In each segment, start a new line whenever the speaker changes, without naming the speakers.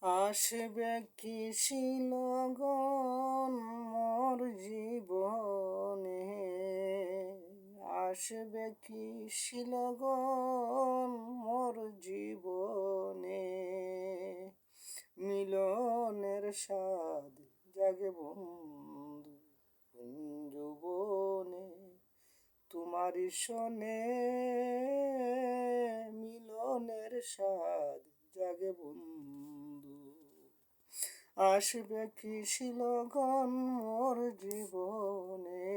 আসবে কি শিলগন মোর জীবনে, আসবে কি শিলগন মোর জীবনে, মিলনের স্বাদ জাগে বন্ধু কুঞ্জবনে, তোমারি শোনে মিলনের স্বাদ জাগে বন্ধু। আসবে কি শিলগন মোর জীবনে,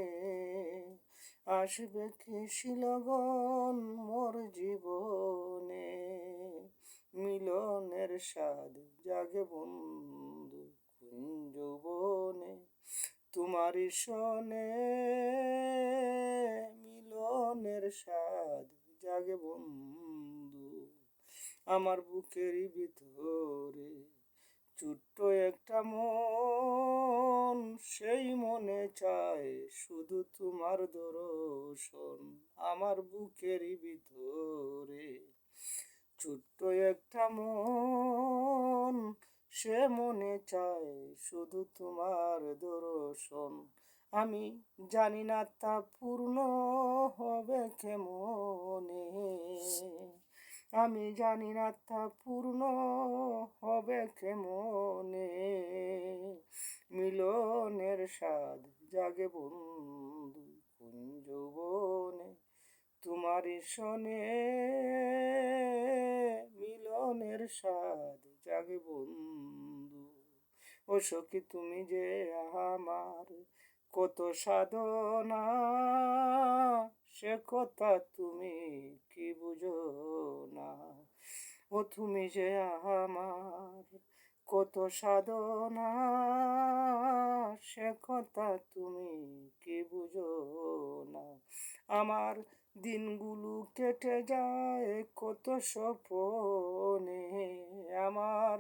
আসবে কি শিলগন মোর জীবনে, মিলনের স্বাদ জাগে বন্ধু কুঞ্জবনে, তোমারি শোনে মিলনের স্বাদ জাগে বন্ধু। আমার বুকেরই ভিতরে ছোট্ট একটা মন, সেই মনে চায় শুধু তোমার দর্শন। আমার বুকেরই ভিতরে ছোট্ট একটা মন, সে মনে চায় শুধু তোমার দর্শন। আমি জানি না তা পূর্ণ হবে কেমনে, আমি জানি না তা পূর্ণ হবে কেমনে, মিলনের স্বাদ জাগে বন্ধু কুঞ্জবনে, তোমারি শোনে মিলনের স্বাদ জাগে বন্ধু। ও সখী তুমি যে আমার কত সাধনা, সে কথা তুমি কি বুঝো না। ও তুমি যে আমার কত সাধনা, সে কথা তুমি কি বুঝো না। আমার দিনগুলো কেটে যায় কত স্বপনে, আমার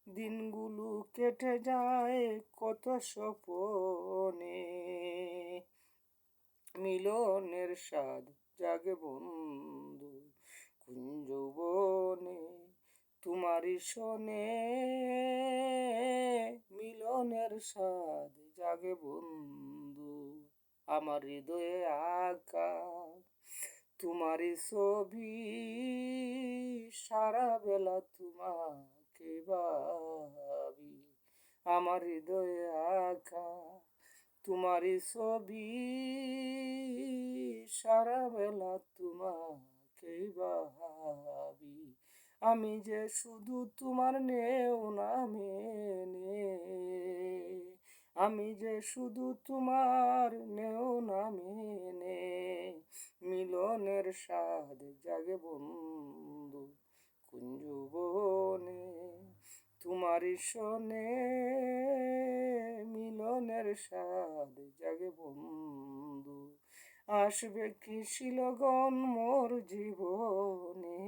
দিনগুলো কেটে যায় কত স্বপনে, মিলনের স্বাদ জাগে বন্ধু কুঞ্জবনে, তোমারি শোনে মিলনের স্বাদ জাগে বন্ধু। আমার হৃদয়ে আঁকা তোমারি ছবি, সারা বেলা তোমাকে ভাবি। আমার হৃদয়ে আঁকা তোমারি ছবি, সারা বেলা তোমাকে ভাবি। আমি যে শুধু তোমার নেও না মেনে, আমি যে শুধু তোমার নেও না মেনে, মিলনের স্বাদ জাগে বন্ধু কুঞ্জবনে, তোমারি শোনে মিলনের স্বাদ জাগে বন্ধু। আসবে কি শিলগন মোর জীবনে,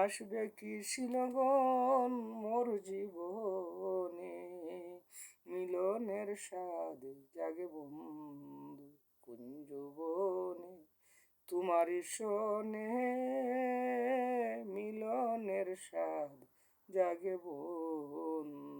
আসবে কি শিলগন মোর জীবনে, মিলনের স্বাদ জাগে বন্ধু কুঞ্জবনে, তোমারি শোনে মিলনের স্বাদ জাগে বন্ধু।